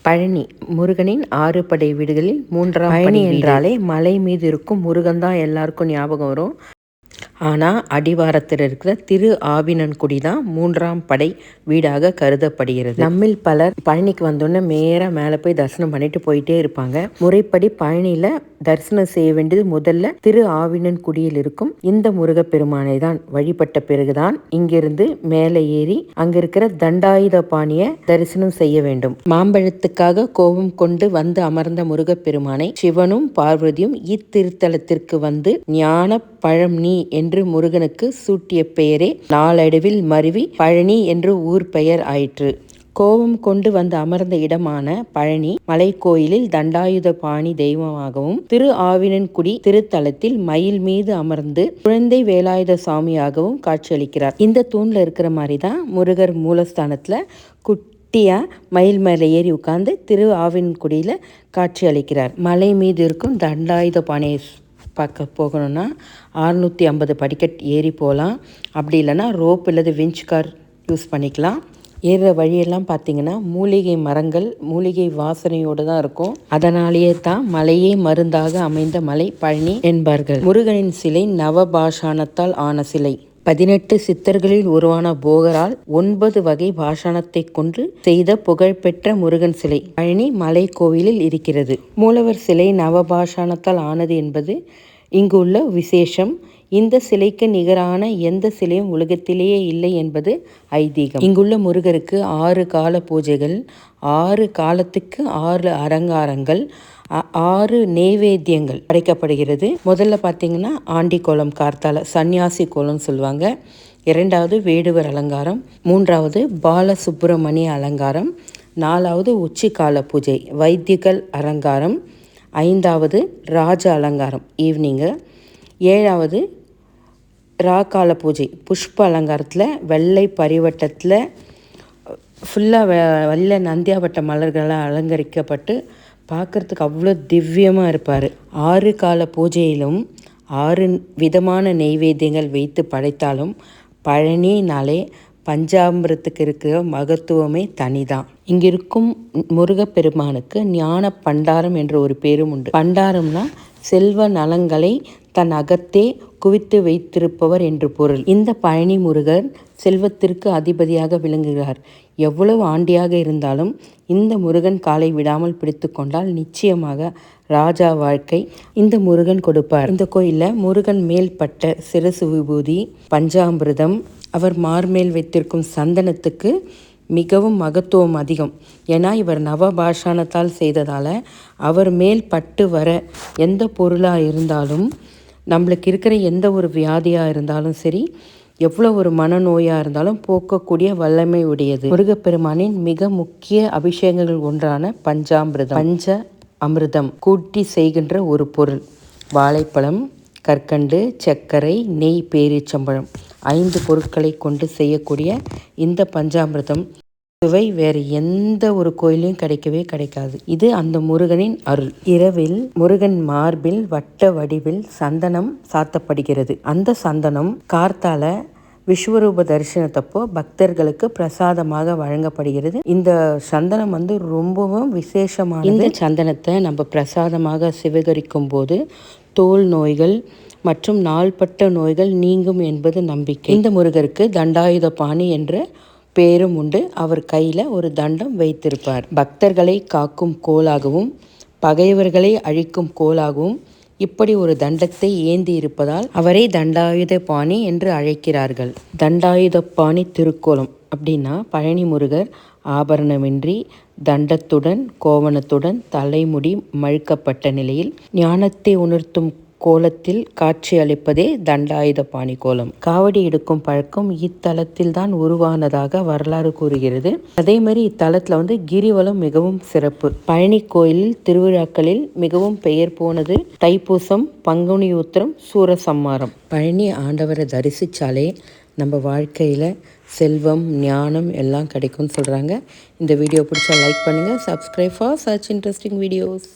பழனி முருகனின் 6 படை வீடுகளில் 3ஆம் பழனி என்றாலே மலை மீது இருக்கும் முருகன் தான் எல்லாருக்கும் ஞாபகம் வரும். ஆனால் அடிவாரத்தில் இருக்கிற திரு ஆவினன்குடி தான் 3ஆம் படை வீடாக கருதப்படுகிறது. நம்மில் பலர் பழனிக்கு வந்தோடனே மேலே போய் தரிசனம் பண்ணிட்டு போயிட்டே இருப்பாங்க. முறைப்படி பழனியில் தரிசனம் செய்ய வேண்டியது முதல்ல திரு ஆவினன்குடியில் இருக்கும் இந்த முருகப்பெருமானை தான் வழிபட்ட பிறகுதான் இங்கிருந்து மேலே ஏறி அங்க இருக்கிற தண்டாயுத பாணியை தரிசனம் செய்ய வேண்டும். மாம்பழத்துக்காக கோபம் கொண்டு வந்து அமர்ந்த முருகப்பெருமானை சிவனும் பார்வதியும் இத்திருத்தலத்திற்கு வந்து ஞான பழம் நீ என்று முருகனுக்கு சூட்டிய பெயரே நாளடைவில் மருவி பழனி என்று ஊர் பெயர் ஆயிற்று. கோபம் கொண்டு வந்து அமர்ந்த இடமான பழனி மலை கோயிலில் தண்டாயுத பாணி தெய்வமாகவும் திரு ஆவினன்குடி திருத்தலத்தில் மயில் மீது அமர்ந்து குழந்தை வேலாயுத சாமியாகவும் காட்சியளிக்கிறார். இந்த தூண்ல இருக்கிற மாதிரி தான் முருகர் மூலஸ்தானத்துல குட்டியா மயில் மேலே ஏறி உட்கார்ந்து திரு ஆவினன்குடியில காட்சி அளிக்கிறார். மலை மீது இருக்கும் தண்டாயுத பாணியை பார்க்க போகணும்னா 650 படிக்கட் ஏறி போகலாம். அப்படி இல்லைன்னா ரோப் இல்லது விஞ்ச் கார் யூஸ் பண்ணிக்கலாம். ஏறுற வழியெல்லாம் பார்த்தீங்கன்னா மூலிகை மரங்கள் மூலிகை வாசனையோடு தான் இருக்கும். அதனாலேயே தான் மலையே மருந்தாக அமைந்த மலை பழனி என்பார்கள். முருகனின் சிலை நவபாஷாணத்தால் ஆன சிலை. 18 சித்தர்களில் உருவான போகரால் 9 வகை பாஷாணத்தை கொண்டு செய்த புகழ்பெற்ற முருகன் சிலை பழனி மலை கோவிலில் இருக்கிறது. மூலவர் சிலை நவபாஷாணத்தால் ஆனது என்பது இங்கு உள்ள விசேஷம். இந்த சிலைக்கு நிகரான எந்த சிலையும் உலகத்திலேயே இல்லை என்பது ஐதீகம். இங்குள்ள முருகருக்கு 6 கால பூஜைகள், 6 காலத்துக்கு 6 அலங்காரங்கள், 6 நெய்வேத்தியங்கள் படைக்கப்படுகிறது. முதல்ல பார்த்தீங்கன்னா ஆண்டி கோலம் கார்த்தால சன்னியாசி கோலம் சொல்லுவாங்க. 2வது வேடுவர் அலங்காரம், 3வது பாலசுப்பிரமணிய அலங்காரம், 4வது உச்சிக்கால பூஜை வைத்தியர்கள் அலங்காரம், 5வது ராஜ அலங்காரம் ஈவினிங்கு, 7வது ராக்கால பூஜை புஷ்ப அலங்காரத்தில் வெள்ளை பரிவட்டத்தில் ஃபுல்லாக வெள்ளை நந்தியாவட்ட மலர்களால் அலங்கரிக்கப்பட்டு பார்க்குறதுக்கு அவ்வளோ திவ்யமாக இருப்பார். 6 கால பூஜையிலும் 6 விதமான நெய்வேத்தியங்கள் வைத்து படைத்தாலும் பழனினாலே பஞ்சாமிரத்துக்கு இருக்கிற மகத்துவமே தனிதான். இங்கிருக்கும் முருகப்பெருமானுக்கு ஞான பண்டாரம் என்ற ஒரு பேரும் உண்டு. பண்டாரம்னா செல்வ நலங்களை தன் அகத்தே குவித்து வைத்திருப்பவர் என்று பொருள். இந்த பழனி முருகர் செல்வத்திற்கு அதிபதியாக விளங்குகிறார். எவ்வளவு ஆண்டியாக இருந்தாலும் இந்த முருகன் காலை விடாமல் பிடித்து கொண்டால் நிச்சயமாக ராஜா வாழ்க்கை இந்த முருகன் கொடுப்பார். இந்த கோயிலில் முருகன் மேல் பட்ட சிரசு விபூதி, பஞ்சாமிர்தம், அவர் மார்மேல் வைத்திருக்கும் சந்தனத்துக்கு மிகவும் மகத்துவம் அதிகம். ஏன்னா இவர் நவபாஷாணத்தால் செய்ததால் அவர் மேல் பட்டு வர எந்த பொருளாக இருந்தாலும், நம்மளுக்கு இருக்கிற எந்த ஒரு வியாதியாக இருந்தாலும் சரி, எவ்வளோ ஒரு மனநோயாக இருந்தாலும் போக்கக்கூடிய வல்லமை உடையது. முருகப்பெருமானின் மிக முக்கிய அபிஷேகங்கள் ஒன்றான பஞ்சாமிர்தம். பஞ்ச அமிர்தம் கூட்டி செய்கின்ற ஒரு பொருள். வாழைப்பழம், கற்கண்டு, சர்க்கரை, நெய், பேரீச்சம்பழம் 5 பொருட்களை கொண்டு செய்யக்கூடிய இந்த பஞ்சாமிர்தம் சுவை வேறு எந்த ஒரு கோயிலையும் கிடைக்கவே கிடைக்காது. இது அந்த முருகனின் அருள். இரவில் முருகன் மார்பில் வட்ட வடிவில் சந்தனம் சாத்தப்படுகிறது. அந்த சந்தனம் கார்த்தால விஸ்வரூப தரிசனத்தப்போ பக்தர்களுக்கு பிரசாதமாக வழங்கப்படுகிறது. இந்த சந்தனம் ரொம்பவும் விசேஷமானது. இந்த சந்தனத்தை நம்ம பிரசாதமாக சிவகரிக்கும் போது தோல் நோய்கள் மற்றும் நாள்பட்ட நோய்கள் நீங்கும் என்பது நம்பிக்கை. இந்த முருகருக்கு தண்டாயுத பாணி என்ற பேரும் உண்டு. அவர் கையில் ஒரு தண்டம் வைத்திருப்பார். பக்தர்களை காக்கும் கோலாகவும் பகைவர்களை அழிக்கும் கோலாகவும் இப்படி ஒரு தண்டத்தை ஏந்தி இருப்பதால் அவரை தண்டாயுத பாணி என்று அழைக்கிறார்கள். தண்டாயுத பாணி திருக்கோலம் அப்படின்னா பழனி முருகர் ஆபரணமின்றி தண்டத்துடன் கோவணத்துடன் தலைமுடி மழுக்கப்பட்ட நிலையில் ஞானத்தை உணர்த்தும் கோலத்தில் காட்சி அளிப்பதே தண்டாயுத பாணி கோலம். காவடி எடுக்கும் பழக்கம் இத்தலத்தில் தான் உருவானதாக வரலாறு கூறுகிறது. அதே மாதிரி இத்தலத்தில் கிரிவலம் மிகவும் சிறப்பு. பழனி கோயிலில் திருவிழாக்களில் மிகவும் பெயர் போனது தைப்பூசம், பங்குனி உத்திரம், சூரசம்மாரம். பழனி ஆண்டவரை தரிசித்தாலே நம்ம வாழ்க்கையில் செல்வம், ஞானம் எல்லாம் கிடைக்கும்னு சொல்கிறாங்க. இந்த வீடியோ பிடிச்சா லைக் பண்ணுங்கள். Subscribe for such interesting videos.